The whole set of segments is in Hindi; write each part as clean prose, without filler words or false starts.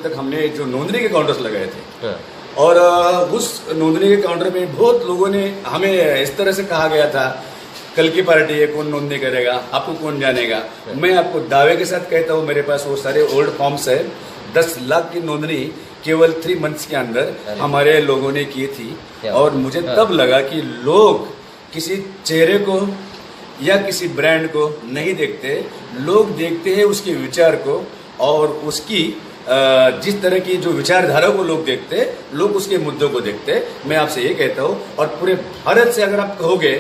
तक हमने जो नोंदनी के काउंटर्स लगाए थे और उस नोंदनी के काउंटर में बहुत लोगों ने हमें इस तरह से कहा गया था, कल की पार्टी है, कौन नोंदनी करेगा, आपको कौन जानेगा। मैं आपको दावे के साथ कहता हूँ, मेरे पास वो सारे ओल्ड फॉर्म्स है। 10 लाख की नोंदनी केवल 3 मंथ्स के अंदर हमारे लोगों ने की थी और मुझे तब लगा कि लोग किसी चेहरे को या किसी ब्रांड को नहीं देखते, लोग देखते हैं उसके विचार को और उसकी जिस तरह की जो विचारधारा को लोग देखते, लोग उसके मुद्दों को देखते। मैं आपसे ये कहता हूँ, और पूरे भारत से अगर आप कहोगे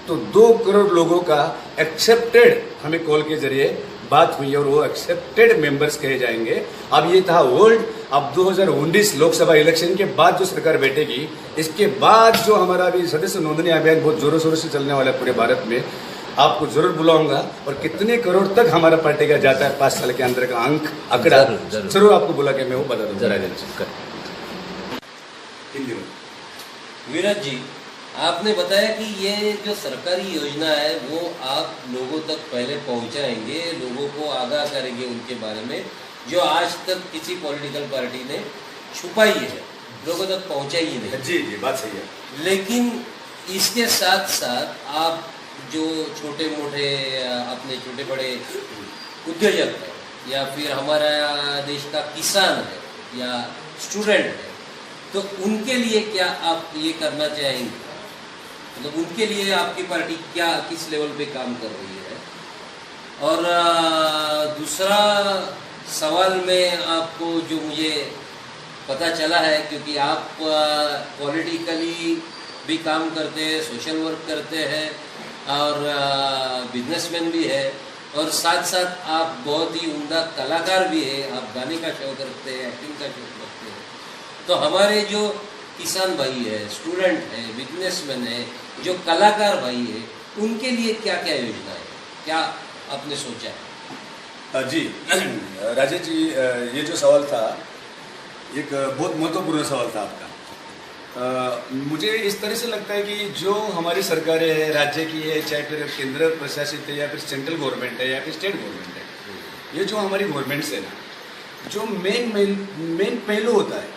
तो 2 करोड़ लोगों का एक्सेप्टेड हमें कॉल के जरिए बात हुई और वो एक्सेप्टेड मेंबर्स कहे जाएंगे। अब ये था ओल्ड। अब 2019 लोकसभा इलेक्शन के बाद जो सरकार बैठेगी, इसके बाद जो हमारा अभी सदस्य नोंदनी अभियान बहुत जोरों शोरों से चलने वाला है पूरे भारत में, आपको जरूर बुलाऊंगा और कितने करोड़ तक हमारा पार्टी का जाता है 5 साल के अंदर का अंक आंकड़ा जरूर आपको बुला के मैं वो बता दूंगा। विराज जी, आपने बताया कि ये जो सरकारी योजना है वो आप लोगों तक पहले पहुंचाएंगे, लोगों को आगाह करेंगे उनके बारे में, जो आज तक किसी पॉलिटिकल पार्टी ने छुपाई है, लोगों तक पहुंचाई ही नहीं। जी जी, बात सही है। लेकिन इसके साथ साथ आप जो छोटे मोटे अपने छोटे बड़े उद्योजक है या फिर हमारा देश का किसान है या स्टूडेंट है, तो उनके लिए क्या आप ये करना चाहेंगे? मतलब उनके लिए आपकी पार्टी क्या किस लेवल पे काम कर रही है? और दूसरा सवाल में आपको जो मुझे पता चला है, क्योंकि आप पॉलिटिकली भी काम करते हैं, सोशल वर्क करते हैं और बिजनेसमैन भी है और साथ साथ आप बहुत ही उम्दा कलाकार भी है, आप गाने का शौक रखते हैं, एक्टिंग का शौक रखते हैं। तो हमारे जो किसान भाई है, स्टूडेंट है, बिजनेसमैन है, जो कलाकार भाई है, उनके लिए क्या क्या योजना है, क्या आपने सोचा है? जी राजेश जी, ये जो सवाल था एक बहुत महत्वपूर्ण सवाल था आपका। मुझे इस तरह से लगता है कि जो हमारी सरकारें हैं, राज्य की है, चाहे फिर केंद्र प्रशासित है या फिर सेंट्रल गवर्नमेंट है या फिर स्टेट गवर्नमेंट है, ये जो हमारी गवर्नमेंट्स है ना, जो मेन पहलू होता है,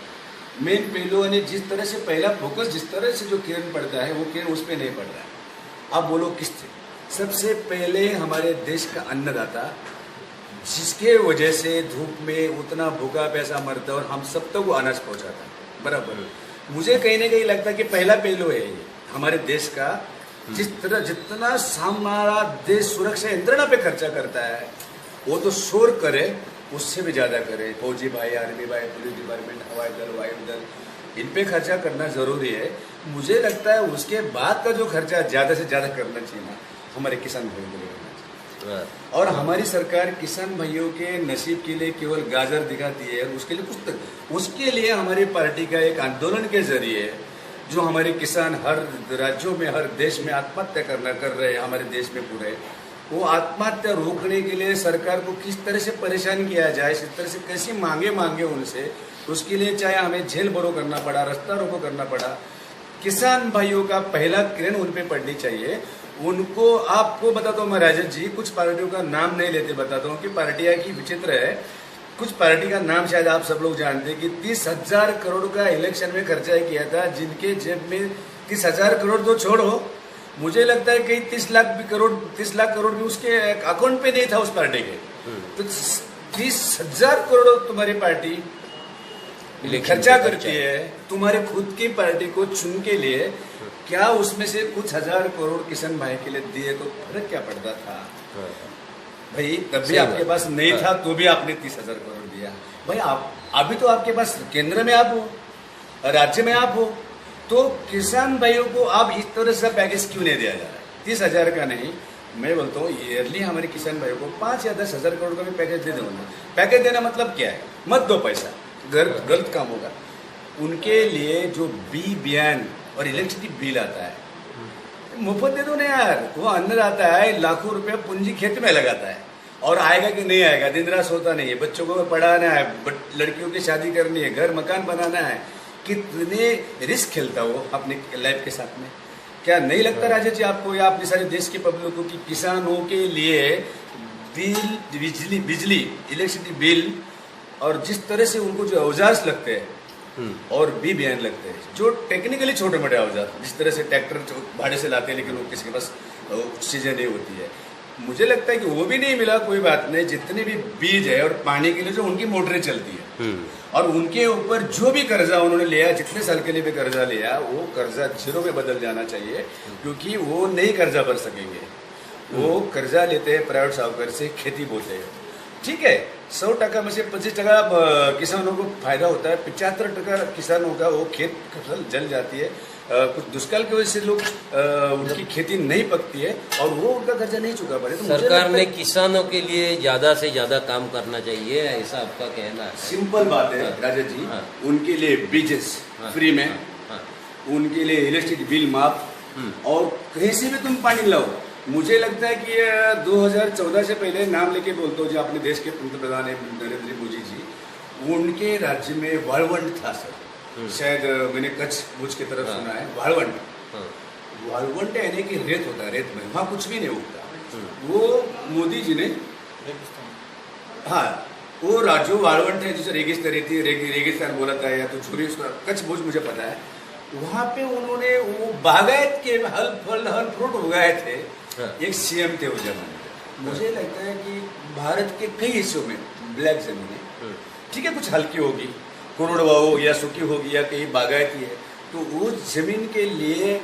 मेन पहलू यानी जिस तरह से पहला फोकस, जिस तरह से जो किरण पड़ता है वो किरण उस पर नहीं पड़ रहा है। आप बोलो किससे? सबसे पहले हमारे देश का अन्नदाता, जिसके वजह से धूप में उतना भूखा प्यासा मरता और हम सब तक वो अनाज पहुंचाता है। बराबर, मुझे कहीं ना कहीं लगता है कि पहला पहलू है ये हमारे देश का। जितना हमारा देश सुरक्षा यंत्रणा पे खर्चा करता है, वो तो शोर करे, उससे भी ज़्यादा करे। फौजी भाई, आर्मी भाई, पुलिस डिपार्टमेंट, हवाई दल, वायु दल, इन पे खर्चा करना ज़रूरी है। मुझे लगता है उसके बाद का जो खर्चा ज़्यादा से ज़्यादा करना चाहिए ना, हमारे किसान भाइयों के लिए करना चाहिए। और हमारी सरकार किसान भाइयों के नसीब के लिए केवल गाजर दिखाती है, उसके लिए कुछ उसके लिए हमारी पार्टी का एक आंदोलन के जरिए जो हमारे किसान हर राज्यों में, हर देश में आत्महत्या कर रहे हैं, हमारे देश में पूरे, वो आत्महत्या रोकने के लिए सरकार को किस तरह से परेशान किया जाए, इस तरह से कैसी मांगे उनसे, उसके लिए चाहे हमें जेल भरो करना पड़ा, रास्ता रोको करना पड़ा, किसान भाइयों का पहला किरण उन पे पड़नी चाहिए। उनको आपको बताता हूँ मैं राजेश जी, कुछ पार्टियों का नाम नहीं लेते, बताता हूँ कि पार्टियाँ की विचित्र है। कुछ पार्टी का नाम शायद आप सब लोग जानते हैं कि 30,000 करोड़ का इलेक्शन में खर्चा किया था, जिनके जेब में 30,000 करोड़ तो छोड़ो, मुझे लगता है कहीं 30 लाख करोड़ भी उसके अकाउंट पे नहीं था उस पार्टी के। तो 30,000 करोड़ तुम्हारी पार्टी खर्चा करती है तुम्हारे खुद की पार्टी को चुन के लिए, क्या उसमें से कुछ 1000 करोड़ किसान भाई के लिए दिए तो फर्क क्या पड़ता था भाई? तब भी आपके पास नहीं था तो भी आपने 30,000 करोड़ दिया भाई। आप अभी तो आपके पास केंद्र में आप हो, राज्य में आप हो, तो किसान भाइयों को आप इस तरह से पैकेज क्यों नहीं दिया जा रहा है? 30,000 का नहीं, मैं बोलता हूँ ईयरली हमारे किसान भाइयों को 5 या 10,000 करोड़ का भी पैकेज दे दो ना। पैकेज देना मतलब क्या है? मत दो पैसा, गलत काम होगा। उनके लिए जो बियान और इलेक्ट्रिसिटी बिल आता है मुफ्त दे दो ना यार। वो अंदर आता है, लाखों रुपया पूंजी खेत में लगाता है और आएगा कि नहीं आएगा, दिन रात सोता नहीं है, बच्चों को पढ़ाना है, लड़कियों की शादी करनी है, घर मकान बनाना है, कितने रिस्क खेलता वो अपने लाइफ के साथ में। क्या नहीं लगता राजेश जी आपको या अपने सारे देश के पब्लिक को कि किसानों के लिए बिजली इलेक्ट्रिसिटी बिल और जिस तरह से उनको जो औजार लगते हैं और बी बयान लगते हैं, जो टेक्निकली छोटे मोटे औजार, जिस तरह से ट्रैक्टर भाड़े से लाते हैं लेकिन वो किसी के पास चीज़ें नहीं होती है, मुझे लगता है कि वो भी नहीं मिला, कोई बात नहीं। जितने भी बीज है और पानी के लिए जो उनकी मोटरें चलती है और उनके ऊपर जो भी कर्जा उन्होंने लिया, जितने साल के लिए भी कर्जा लिया, वो कर्जा जीरो में बदल जाना चाहिए, क्योंकि वो नहीं कर्जा भर सकेंगे। वो कर्जा लेते हैं प्राइवेट साहूकार से, खेती बोते हैं, ठीक है। 100% में से 25% किसानों को फायदा होता है, 75% किसानों का वो खेत फसल जल जाती है, कुछ दुष्काल की वजह से लोग उनकी खेती नहीं पकती है और वो उनका कर्जा नहीं चुका पाए। तो सरकार ने किसानों के लिए ज्यादा से ज्यादा काम करना चाहिए, ऐसा आपका कहना है? सिंपल बात है राजा जी, उनके लिए बीजेस फ्री में, उनके लिए इलेक्ट्रिक बिल माफ, और कहीं से भी तुम पानी लाओ। मुझे लगता है कि 2014 से पहले नाम लेके बोलते हो जो अपने देश के प्रधान है नरेंद्र मोदी जी, उनके राज्य में वाळवंट था सर, शायद मैंने कच्छ भुज की तरफ सुना है वाळवंट। वाळवंट यानी कि रेत होता है, रेत में वहाँ कुछ भी नहीं उगता। वो मोदी जी ने, हाँ वो राज्य वाळवंट है जिसे रेगिस्तान बोला था, या तो छुरी, कच्छ भुज मुझे पता है। वहाँ पे उन्होंने वो बागायत के हल फ्रूट उगाए थे। एक सीएम थे उस जमाने में। मुझे लगता है कि भारत के कई हिस्सों में ब्लैक जमीन, ठीक है, कुछ हल्की होगी, करोड़वा हो या सूखी होगी या कहीं बागायती है, तो उस जमीन के लिए